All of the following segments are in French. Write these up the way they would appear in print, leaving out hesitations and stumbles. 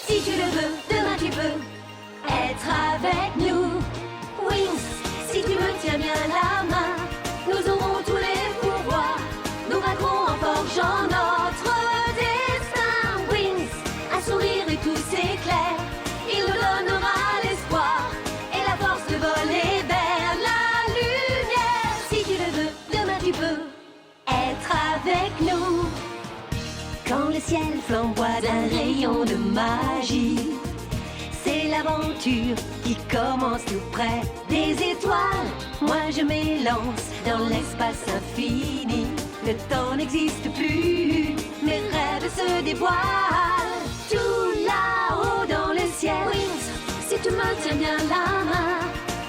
Si tu le veux, demain tu peux être avec nous. Wings, si tu me tiens bien la main, nous aurons tous les pouvoirs. Nous vaincrons en forgeant notre destin. Wings, un sourire et tout s'éclaire. Il nous donnera l'espoir et la force de voler vers la lumière. Si tu le veux, demain tu peux être avec nous. Quand le ciel flamboie d'un rayon de magie, c'est l'aventure qui commence tout près des étoiles. Moi je m'élance dans l'espace infini. Le temps n'existe plus, mes rêves se dévoilent. Tout là-haut dans le ciel. Wings, si tu me tiens bien la main,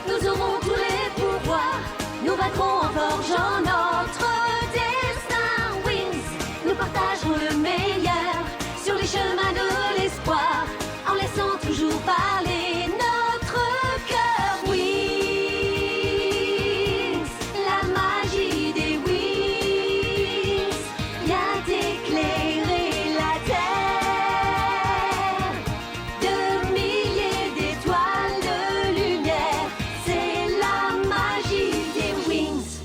nous aurons tous les pouvoirs. Nous vaincrons en forgeant notre destin. Wings, nous partagerons le meilleur sur les chemins de l'espoir, en laissant toujours parler notre cœur. Wings, la magie des wings vient éclairer la terre. De milliers d'étoiles de lumière, c'est la magie des wings.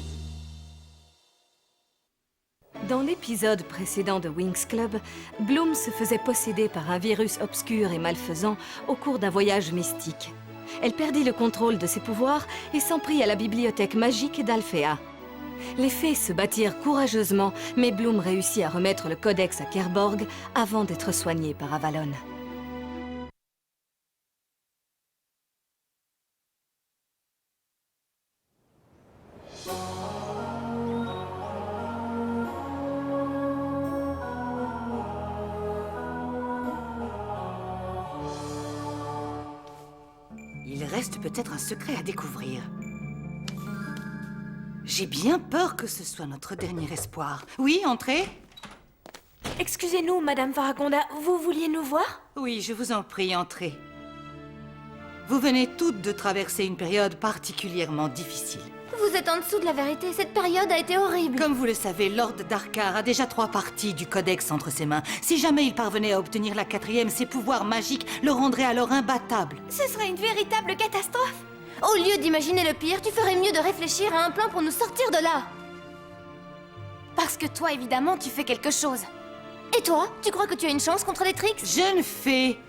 Dans l'épisode précédent de Winx Club, Bloom se faisait posséder par un virus obscur et malfaisant au cours d'un voyage mystique. Elle perdit le contrôle de ses pouvoirs et s'en prit à la bibliothèque magique d'Alfea. Les fées se battirent courageusement, mais Bloom réussit à remettre le codex à Kerborg avant d'être soignée par Avalon. Il reste peut-être un secret à découvrir. J'ai bien peur que ce soit notre dernier espoir. Oui, entrez. Excusez-nous, Madame Faraconda, vous vouliez nous voir? Oui, je vous en prie, entrez. Vous venez toutes de traverser une période particulièrement difficile. Vous êtes en dessous de la vérité, cette période a été horrible. Comme vous le savez, Lord Darkar a déjà 3 parties du codex entre ses mains. Si jamais il parvenait à obtenir la 4e, ses pouvoirs magiques le rendraient alors imbattable. Ce serait une véritable catastrophe. Au lieu d'imaginer le pire, tu ferais mieux de réfléchir à un plan pour nous sortir de là. Parce que toi, évidemment, tu fais quelque chose. Et toi, tu crois que tu as une chance contre les Trix? Jeune fée,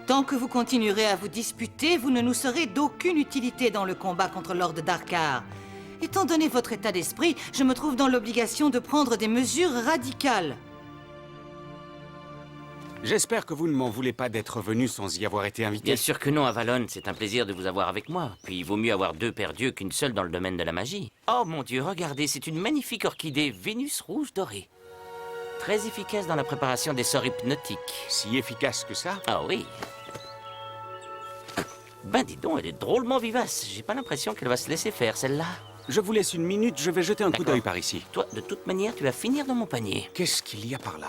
tant que vous continuerez à vous disputer, vous ne nous serez d'aucune utilité dans le combat contre Lord Darkar. Étant donné votre état d'esprit, je me trouve dans l'obligation de prendre des mesures radicales. J'espère que vous ne m'en voulez pas d'être venu sans y avoir été invité. Bien sûr que non, Avalon, c'est un plaisir de vous avoir avec moi. Puis il vaut mieux avoir 2 paires d'yeux qu'une seule dans le domaine de la magie. Oh mon Dieu, regardez, c'est une magnifique orchidée Vénus rouge dorée. Très efficace dans la préparation des sorts hypnotiques. Si efficace que ça? Ah oui. Ben dis donc, elle est drôlement vivace. J'ai pas l'impression qu'elle va se laisser faire, celle-là. Je vous laisse une minute, je vais jeter un coup D'accord. d'œil par ici. Toi, de toute manière, tu vas finir dans mon panier. Qu'est-ce qu'il y a par là?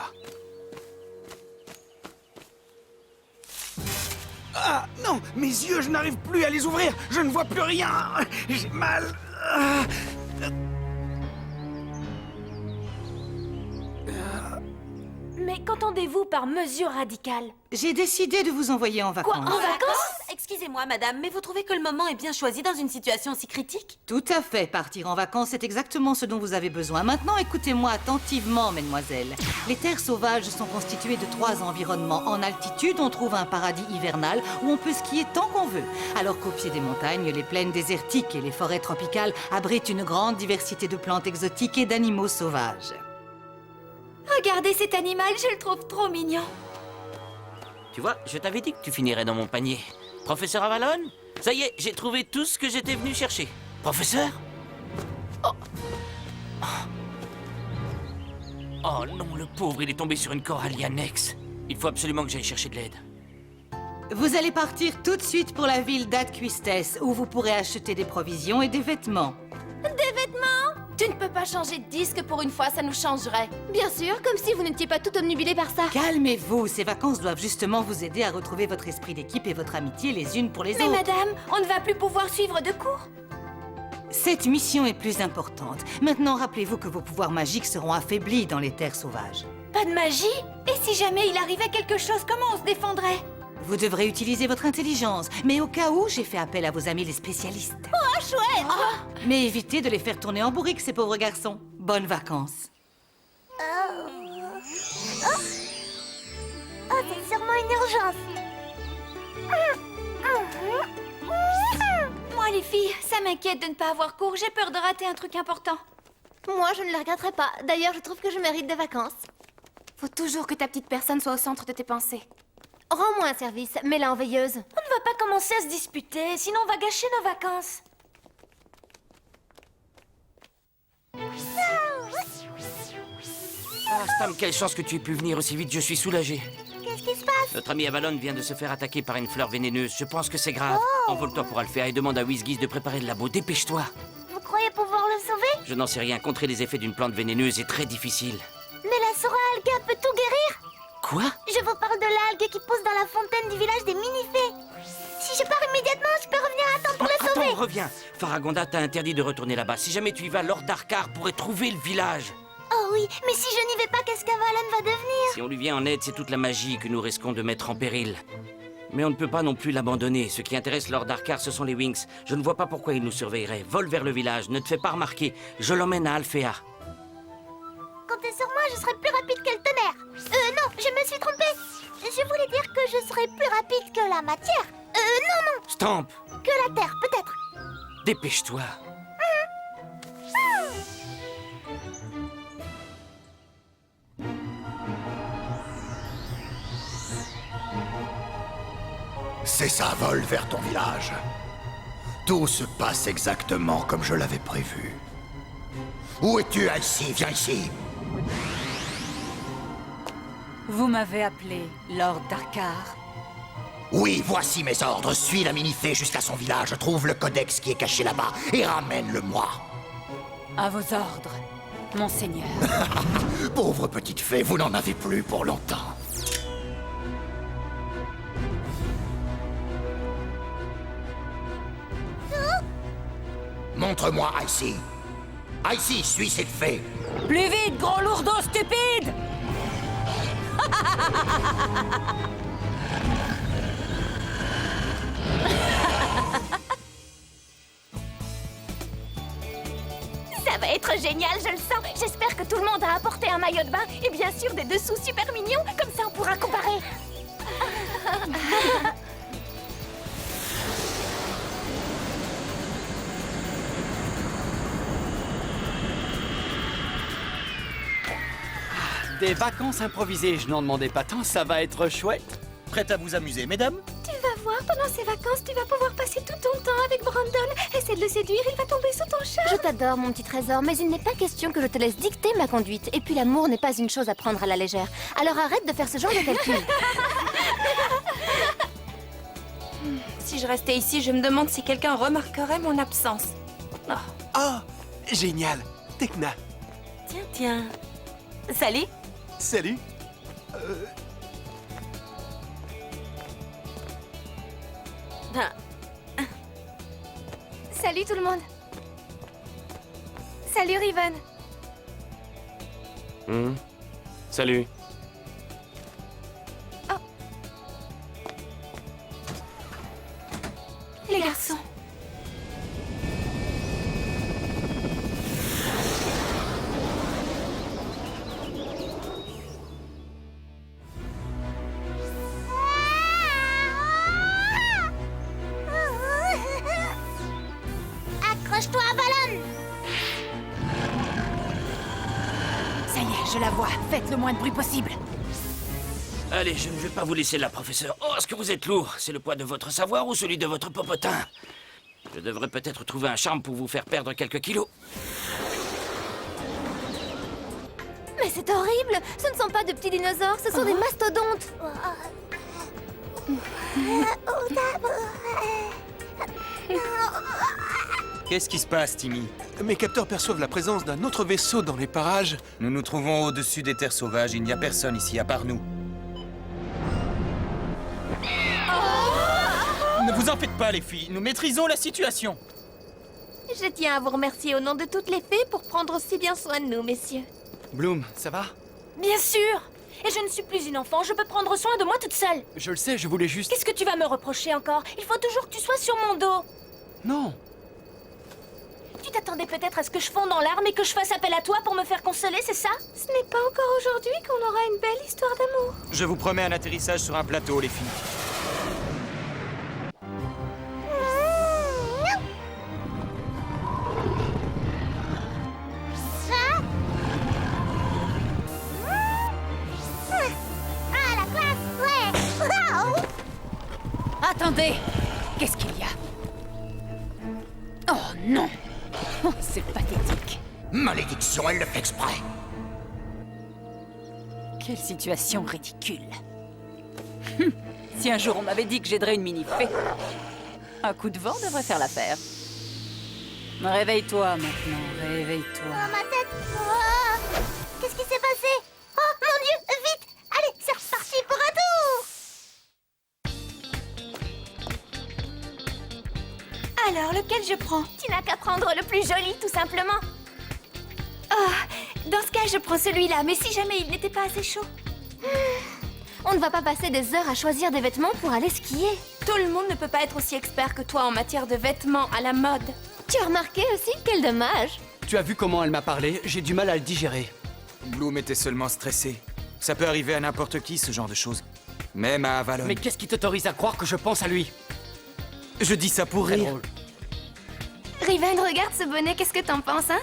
Ah, non! Mes yeux, je n'arrive plus à les ouvrir! Je ne vois plus rien! J'ai mal! Ah. Mais qu'entendez-vous par mesure radicale? J'ai décidé de vous envoyer en vacances. Quoi, en vacances? Excusez-moi, madame, mais vous trouvez que le moment est bien choisi dans une situation si critique? Tout à fait. Partir en vacances, c'est exactement ce dont vous avez besoin. Maintenant, écoutez-moi attentivement, mesdemoiselles. Les terres sauvages sont constituées de 3 environnements. En altitude, on trouve un paradis hivernal où on peut skier tant qu'on veut. Alors qu'au pied des montagnes, les plaines désertiques et les forêts tropicales abritent une grande diversité de plantes exotiques et d'animaux sauvages. Regardez cet animal, je le trouve trop mignon. Tu vois, je t'avais dit que tu finirais dans mon panier. Professeur Avalon, ça y est, j'ai trouvé tout ce que j'étais venu chercher. Professeur? Oh. Oh non, le pauvre, il est tombé sur une coralie annexe. Il faut absolument que j'aille chercher de l'aide. Vous allez partir tout de suite pour la ville d'Adquistes, où vous pourrez acheter des provisions et des vêtements. Des vêtements? Tu ne peux pas changer de disque pour une fois, ça nous changerait. Bien sûr, comme si vous n'étiez pas tout obnubilé par ça. Calmez-vous, ces vacances doivent justement vous aider à retrouver votre esprit d'équipe et votre amitié les unes pour les Mais autres. madame, on ne va plus pouvoir suivre de cours. Cette mission est plus importante. Maintenant, rappelez-vous que vos pouvoirs magiques seront affaiblis dans les terres sauvages. Pas de magie? Et si jamais il arrivait quelque chose, comment on se défendrait? Vous devrez utiliser votre intelligence, mais au cas où, j'ai fait appel à vos amis les spécialistes. Oh, chouette! Mais évitez de les faire tourner en bourrique, ces pauvres garçons. Bonnes vacances. Oh, c'est sûrement une urgence. Moi, les filles, ça m'inquiète de ne pas avoir cours. J'ai peur de rater un truc important. Moi, je ne le regretterai pas. D'ailleurs, je trouve que je mérite des vacances. Faut toujours que ta petite personne soit au centre de tes pensées. Rends-moi un service, mets-la en veilleuse. On ne va pas commencer à se disputer, sinon on va gâcher nos vacances. Ah, Stam, quelle chance que tu aies pu venir aussi vite, je suis soulagé. Qu'est-ce qui se passe? Notre ami Avalon vient de se faire attaquer par une fleur vénéneuse. Je pense que c'est grave. Envole-toi pour Alphéa et demande à Whizgis de préparer le labo. Dépêche-toi. Vous croyez pouvoir le sauver? Je n'en sais rien. Contrer les effets d'une plante vénéneuse est très difficile. Mais la Sora Alga peut tout guérir? Quoi? Je vous parle de l'algue qui pousse dans la fontaine du village des mini-fées. Si je pars immédiatement, je peux revenir à temps pour le sauver. Attends, reviens. Faragonda t'a interdit de retourner là-bas. Si jamais tu y vas, Lord Darkar pourrait trouver le village. Oh oui, mais si je n'y vais pas, qu'est-ce qu'Avalon va devenir? Si on lui vient en aide, c'est toute la magie que nous risquons de mettre en péril. Mais on ne peut pas non plus l'abandonner. Ce qui intéresse Lord Darkar, ce sont les Winx. Je ne vois pas pourquoi il nous surveillerait. Vole vers le village, ne te fais pas remarquer. Je l'emmène à Alphéa. Comptez sur moi, je serai plus rapide que le tonnerre. Non, je me suis trompée. Je voulais dire que je serai plus rapide que la matière. Non, Stamp, que la terre, peut-être. dépêche-toi. C'est ça, vole vers ton village. Tout se passe exactement comme je l'avais prévu. Où es-tu, Icy? Viens ici. Vous m'avez appelé Lord Darkar. Oui, voici mes ordres. Suis la mini-fée jusqu'à son village, trouve le codex qui est caché là-bas et ramène-le-moi. À vos ordres, monseigneur. Pauvre petite fée, vous n'en avez plus pour longtemps. Montre-moi, Icy. Icy, suis cette fée. Plus vite, gros lourdeau stupide! Ça va être génial, je le sens. J'espère que tout le monde a apporté un maillot de bain et bien sûr des dessous super mignons. Comme ça, on pourra comparer. Des vacances improvisées, je n'en demandais pas tant, ça va être chouette. Prête à vous amuser, mesdames? Tu vas voir, pendant ces vacances, tu vas pouvoir passer tout ton temps avec Brandon. Essaie de le séduire, il va tomber sous ton charme. Je t'adore, mon petit trésor, mais il n'est pas question que je te laisse dicter ma conduite. Et puis l'amour n'est pas une chose à prendre à la légère. Alors arrête de faire ce genre de calcul. Si je restais ici, je me demande si quelqu'un remarquerait mon absence. Oh. Oh, génial. Tekna, Tiens. Salut. salut. Salut tout le monde. Salut Riven. Salut. Les garçons. Accroche-toi, Avalon. Ça y est, je la vois. Faites le moins de bruit possible. Allez, je ne vais pas vous laisser là, professeur. Oh, est-ce que vous êtes lourd? C'est le poids de votre savoir ou celui de votre popotin? Je devrais peut-être trouver un charme pour vous faire perdre quelques kilos. Mais c'est horrible. Ce ne sont pas de petits dinosaures, ce sont des mastodontes. Qu'est-ce qui se passe, Timmy? Mes capteurs perçoivent la présence d'un autre vaisseau dans les parages. Nous nous trouvons au-dessus des terres sauvages. Il n'y a personne ici à part nous. Ne vous en faites pas, les filles. Nous maîtrisons la situation. Je tiens à vous remercier au nom de toutes les fées pour prendre si bien soin de nous, messieurs. Bloom, ça va? Bien sûr. Et je ne suis plus une enfant, je peux prendre soin de moi toute seule. Je le sais, je voulais juste... Qu'est-ce que tu vas me reprocher encore? Il faut toujours que tu sois sur mon dos. Non. Tu t'attendais peut-être à ce que je fonde en larmes et que je fasse appel à toi pour me faire consoler, c'est ça? Ce n'est pas encore aujourd'hui qu'on aura une belle histoire d'amour. Je vous promets un atterrissage sur un plateau, les filles. Attendez! Qu'est-ce qu'il y a? Oh non! Oh, c'est pathétique. Malédiction, elle le fait exprès. Quelle situation ridicule. Si un jour on m'avait dit que j'aiderais une mini-fée, un coup de vent devrait faire l'affaire. Réveille-toi maintenant, réveille-toi. Oh, ma tête. Oh, qu'est-ce qui s'est passé? Oh, mon Dieu, vite. Allez, c'est reparti pour un tour. Alors, lequel je prends? Tu n'as qu'à prendre le plus joli, tout simplement. Dans ce cas, je prends celui-là, mais si jamais il n'était pas assez chaud. On ne va pas passer des heures à choisir des vêtements pour aller skier. Tout le monde ne peut pas être aussi expert que toi en matière de vêtements à la mode. Tu as remarqué aussi? Quel dommage. Tu as vu comment elle m'a parlé? J'ai du mal à le digérer. Bloom était seulement stressé. Ça peut arriver à n'importe qui, ce genre de choses. Même à Avalon. Mais qu'est-ce qui t'autorise à croire que je pense à lui? Je dis ça pour Très rire. drôle. Riven, regarde ce bonnet, qu'est-ce que t'en penses, hein?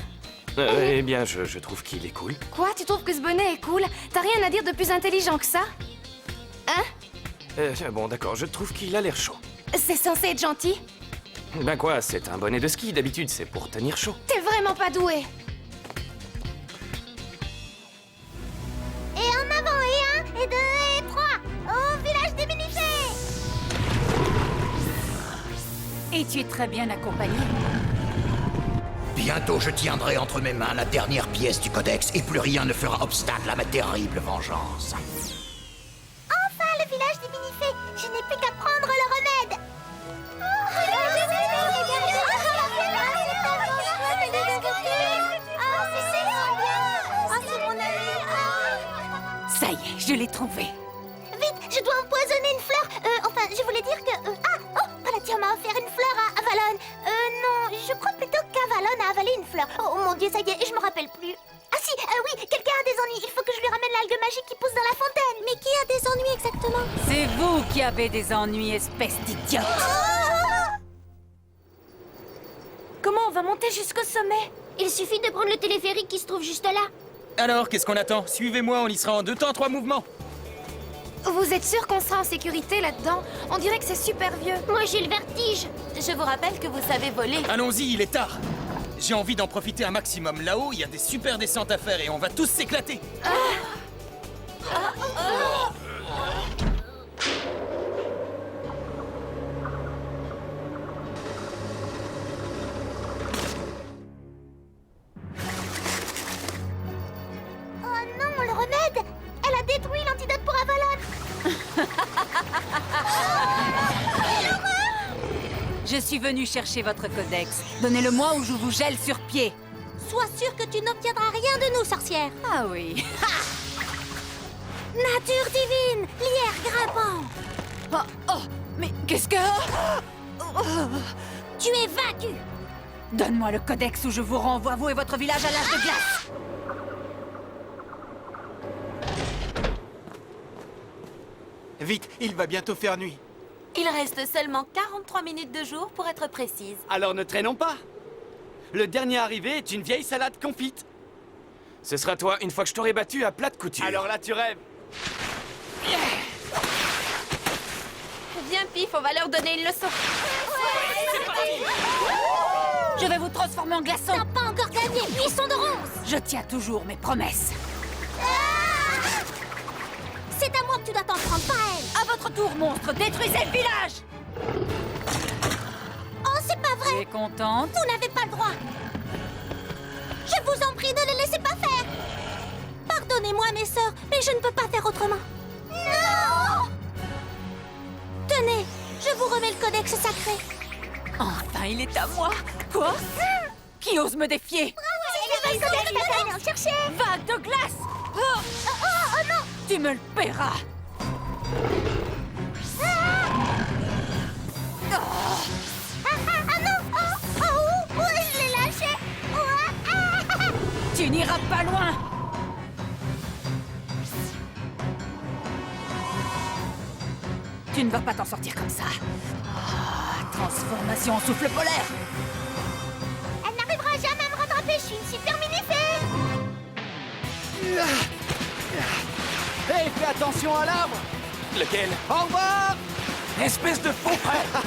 Eh bien, je trouve qu'il est cool. Quoi? Tu trouves que ce bonnet est cool? T'as rien à dire de plus intelligent que ça? Hein? Bon, d'accord, je trouve qu'il a l'air chaud. C'est censé être gentil? Ben quoi, c'est un bonnet de ski, d'habitude, c'est pour tenir chaud. T'es vraiment pas doué. Et en avant, et 1, et 2, et 3. Au village des mini-fées. Et tu es très bien accompagné. Bientôt, je tiendrai entre mes mains la dernière pièce du codex et plus rien ne fera obstacle à ma terrible vengeance. Enfin, le village des mini-fées. Je n'ai plus qu'à prendre le remède. Ça y est, je l'ai trouvé. Vite, je dois empoisonner une fleur. Enfin, je voulais dire que... Palatia m'a offert une fleur à Avalon. Non, je crois plutôt qu'Avalon a avalé une fleur. Oh mon Dieu, ça y est, je me rappelle plus. Ah si, oui, quelqu'un a des ennuis. Il faut que je lui ramène l'algue magique qui pousse dans la fontaine. Mais qui a des ennuis exactement? C'est vous qui avez des ennuis, espèce d'idiote. Comment on va monter jusqu'au sommet? Il suffit de prendre le téléphérique qui se trouve juste là. Alors, qu'est-ce qu'on attend? Suivez-moi, on y sera en 2 temps, 3 mouvements. Vous êtes sûr qu'on sera en sécurité là-dedans? On dirait que c'est super vieux. Moi, j'ai le vertige. Je vous rappelle que vous savez voler. Allons-y, il est tard. J'ai envie d'en profiter un maximum. Là-haut, il y a des super descentes à faire et on va tous s'éclater. Oh non, le remède. Elle a détruit l'antidote pour Avalon. Je suis venue chercher votre codex. Donnez-le-moi ou je vous gèle sur pied. Sois sûre que tu n'obtiendras rien de nous, sorcière. Ah oui. Nature divine, lierre grimpant. Oh, mais qu'est-ce que... Tu es vaincu. Donne-moi le codex ou je vous renvoie, vous et votre village, à l'âge de glace. Vite, il va bientôt faire nuit. Il reste seulement 43 minutes de jour pour être précise. Alors ne traînons pas. Le dernier arrivé est une vieille salade confite. Ce sera toi, une fois que je t'aurai battu à plate couture. Alors là, tu rêves. Viens, Pif, on va leur donner une leçon. Je vais vous transformer en glaçon. T'as pas encore gagné, buisson de ronces. Je tiens toujours mes promesses. C'est à moi que tu dois t'en prendre, pas à elle. À votre tour, monstre, détruisez le village. Oh, c'est pas Tu vrai. es contente? Vous n'avez pas le droit. Je vous en prie, ne les laissez pas faire. Pardonnez-moi, mes sœurs, mais je ne peux pas faire autrement. Non. Tenez, je vous remets le codex sacré. Enfin, il est à moi. Quoi? Qui ose me défier? Si tu veux le codex, t'as qu'à aller en chercher. Vague de glace. Oh non. Tu me le paieras. Ah non! Oh, je l'ai lâché! Tu n'iras pas loin. Tu ne vas pas t'en sortir comme ça. Transformation en souffle polaire. Elle n'arrivera jamais à me rattraper, je suis une super mini-fée! Hé, fais attention à l'arbre. Lequel? Au revoir. Espèce de faux frère!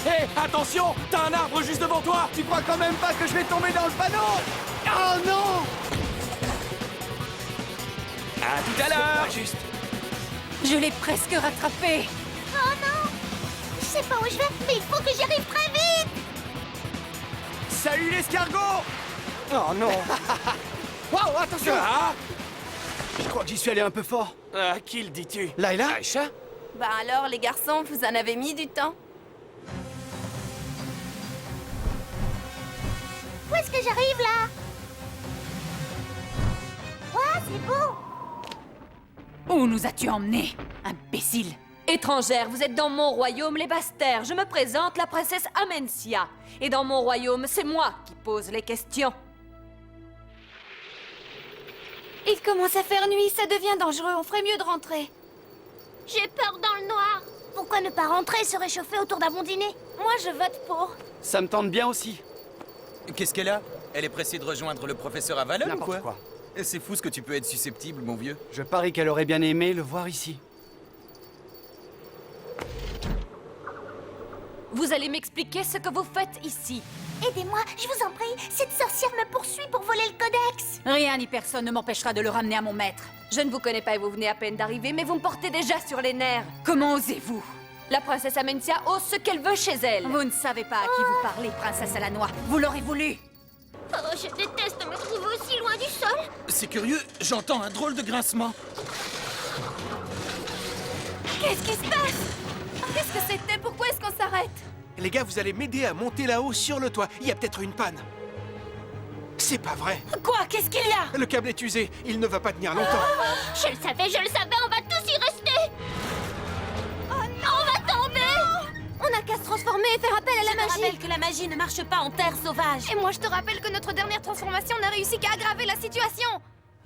Hé, attention, t'as un arbre juste devant toi. Tu crois quand même pas que je vais tomber dans le panneau? Oh non! À tout à l'heure! Juste. Je l'ai presque rattrapé. Oh non! Je sais pas où je vais, mais il faut que j'y arrive très vite! Salut l'escargot! Oh non! Waouh, attention! Ah! Je crois que j'y suis allé un peu fort. À qui le dis-tu? Layla? Aïcha? Bah alors, les garçons, vous en avez mis du temps. Où est-ce que j'arrive là? Ouah, c'est beau! Où nous as-tu emmenés, imbécile? Étrangère, vous êtes dans mon royaume, les Bastères. Je me présente, la princesse Amencia. Et dans mon royaume, c'est moi qui pose les questions. Il commence à faire nuit, ça devient dangereux, on ferait mieux de rentrer. J'ai peur dans le noir! Pourquoi ne pas rentrer et se réchauffer autour d'un bon dîner? Moi, je vote pour. Ça me tente bien aussi. Qu'est-ce qu'elle a? Elle est pressée de rejoindre le professeur Avalon ou N'importe quoi? quoi. Et c'est fou ce que tu peux être susceptible, mon vieux. Je parie qu'elle aurait bien aimé le voir ici. Vous allez m'expliquer ce que vous faites ici. Aidez-moi, je vous en prie, cette sorcière me poursuit pour voler le codex! Rien ni personne ne m'empêchera de le ramener à mon maître. Je ne vous connais pas et vous venez à peine d'arriver, mais vous me portez déjà sur les nerfs. Comment osez-vous? La princesse Amencia ose ce qu'elle veut chez elle. Vous ne savez pas à qui vous parlez, princesse à la noix. Vous l'aurez voulu. Oh, je déteste me trouver aussi loin du sol! C'est curieux, j'entends un drôle de grincement. Qu'est-ce qui se passe? Qu'est-ce que c'était? Pourquoi est-ce qu'on s'arrête? Les gars, vous allez m'aider à monter là-haut sur le toit. Il y a peut-être une panne. C'est pas vrai. Quoi? Qu'est-ce qu'il y a? Le câble est usé. Il ne va pas tenir longtemps. Je le savais, on va tous y rester! Oh non, on va tomber! On n'a qu'à se transformer et faire appel à la magie. Je te rappelle que la magie ne marche pas en terre sauvage. Et moi, je te rappelle que notre dernière transformation n'a réussi qu'à aggraver la situation.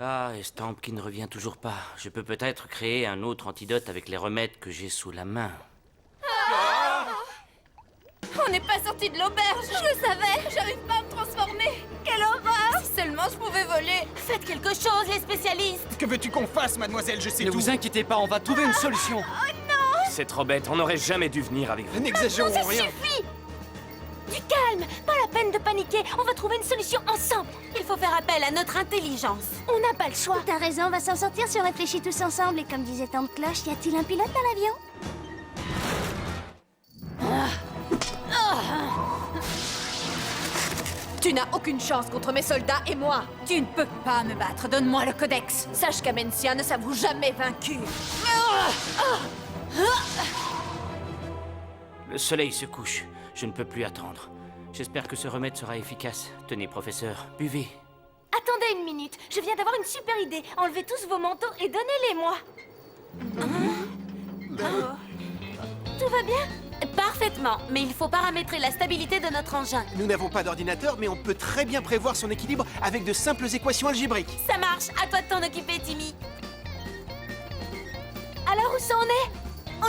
Ah, Estampe qui ne revient toujours pas. Je peux peut-être créer un autre antidote avec les remèdes que j'ai sous la main. On n'est pas sorti de l'auberge. Je le savais. J'arrive pas à me transformer. Quelle horreur! Si seulement je pouvais voler. Faites quelque chose, les spécialistes. Que veux-tu qu'on fasse, mademoiselle? Je sais Ne tout. vous inquiétez pas, on va trouver une solution. C'est trop bête, on n'aurait jamais dû venir avec vous. N'exagérons Ça rien. suffit! Du calme! Pas la peine de paniquer, on va trouver une solution ensemble! Il faut faire appel à notre intelligence. On n'a pas le choix! T'as raison, on va s'en sortir si on réfléchit tous ensemble. Et comme disait Tante Cloche, y a-t-il un pilote dans l'avion? Tu n'as aucune chance contre mes soldats et moi. Tu ne peux pas me battre. Donne-moi le codex. Sache qu'Amencia ne s'avoue jamais vaincue. Le soleil se couche. Je ne peux plus attendre. J'espère que ce remède sera efficace. Tenez, professeur, buvez. Attendez une minute, je viens d'avoir une super idée. Enlevez tous vos manteaux et donnez-les-moi. Tout va bien? Parfaitement, mais il faut paramétrer la stabilité de notre engin. Nous n'avons pas d'ordinateur, mais on peut très bien prévoir son équilibre avec de simples équations algébriques. Ça marche, à toi de t'en occuper, Timmy. Alors où ça en est?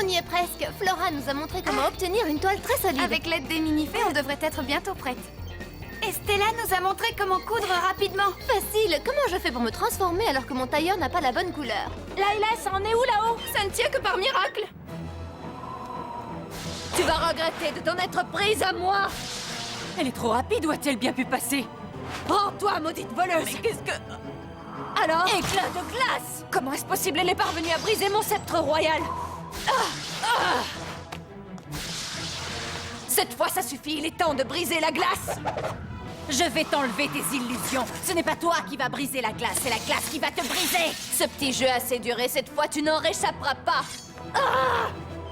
On y est presque. Flora nous a montré comment obtenir une toile très solide. Avec l'aide des mini-fées, on devrait être bientôt prête. Et Stella nous a montré comment coudre rapidement. Facile. Comment je fais pour me transformer alors que mon tailleur n'a pas la bonne couleur? Layla, ça en est où là-haut? Ça ne tient que par miracle. Tu vas regretter de t'en être prise à moi. Elle est trop rapide, où a-t-elle bien pu passer? Prends-toi, maudite voleuse. Mais qu'est-ce que... Alors? Éclat de glace. Comment est-ce possible? Elle est parvenue à briser mon sceptre royal. Cette fois, ça suffit. Il est temps de briser la glace. Je vais t'enlever tes illusions. Ce n'est pas toi qui va briser la glace, c'est la glace qui va te briser. Ce petit jeu a assez duré. Cette fois, tu n'en réchapperas pas.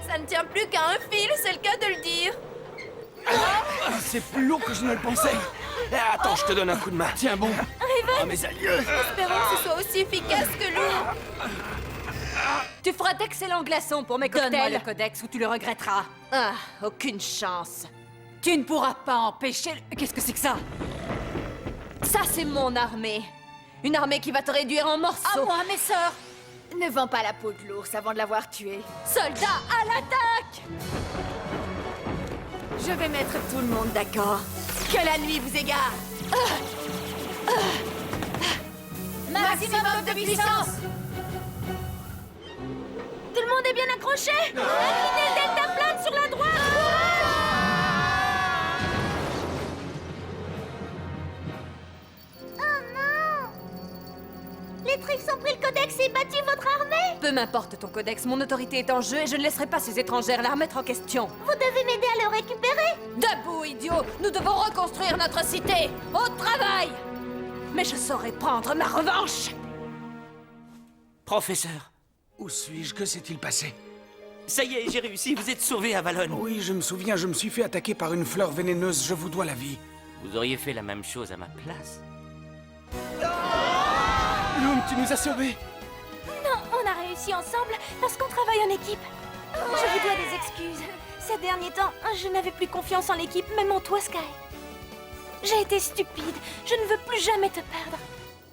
Ça ne tient plus qu'à un fil, c'est le cas de le dire. C'est plus lourd que je ne le pensais. Attends, je te donne un coup de main. Tiens bon. Riven, Oh, mes allieux. espérons que ce soit aussi efficace que lourd. Tu feras d'excellents glaçons pour mes cocktails. Donne-moi le codex ou tu le regretteras. Ah, aucune chance. Tu ne pourras pas empêcher... Qu'est-ce que c'est que ça? Ça, c'est mon armée. Une armée qui va te réduire en morceaux. À moi, mes sœurs! Ne vends pas la peau de l'ours avant de l'avoir tué. Soldats, à l'attaque! Je vais mettre tout le monde d'accord. Que la nuit vous égare! Maximum de puissance! Tout le monde est bien accroché? Inclinez le deltaplane sur la droite! Oh non! Les Trix ont pris le codex et battu votre armée! Peu m'importe ton codex, mon autorité est en jeu et je ne laisserai pas ces étrangères la remettre en question. Vous devez m'aider à le récupérer! Debout, idiot! Nous devons reconstruire notre cité! Au travail! Mais je saurai prendre ma revanche! Professeur, Où suis-je? Que s'est-il passé? ça y est, j'ai réussi, vous êtes sauvé, Avalon. Oui, je me souviens, je me suis fait attaquer par une fleur vénéneuse, je vous dois la vie. Vous auriez fait la même chose à ma place. Bloom, tu nous as sauvés. Non, on a réussi ensemble parce qu'on travaille en équipe. Je vous dois des excuses. Ces derniers temps, je n'avais plus confiance en l'équipe, même en toi, Sky. J'ai été stupide. Je ne veux plus jamais te perdre.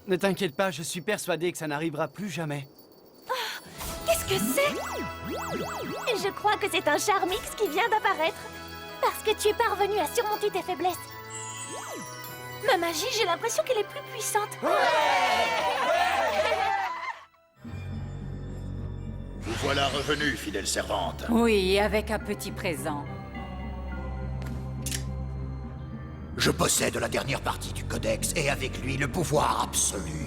Ne t'inquiète pas, je suis persuadé que ça n'arrivera plus jamais. Qu'est-ce que c'est? Je crois que c'est un Charmix qui vient d'apparaître. Parce que tu es parvenu à surmonter tes faiblesses. Ma magie, j'ai l'impression qu'elle est plus puissante. Vous voilà revenu, fidèle servante. Oui, avec un petit présent. Je possède la dernière partie du codex et avec lui le pouvoir absolu.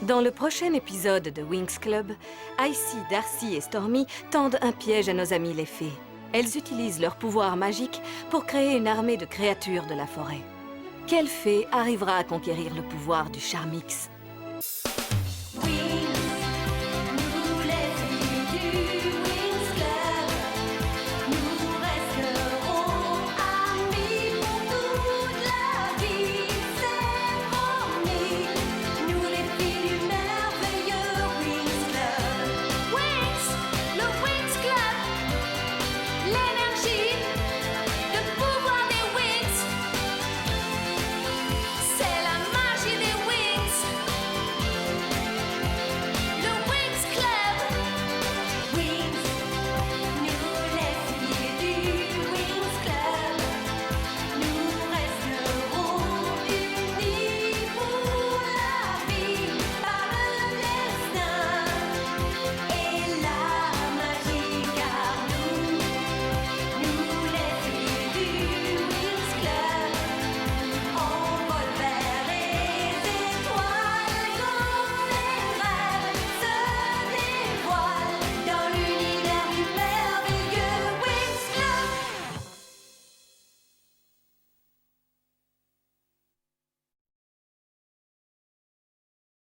Dans le prochain épisode de Winx Club, Icy, Darcy et Stormy tendent un piège à nos amies les fées. Elles utilisent leur pouvoir magique pour créer une armée de créatures de la forêt. Quelle fée arrivera à conquérir le pouvoir du Charmix?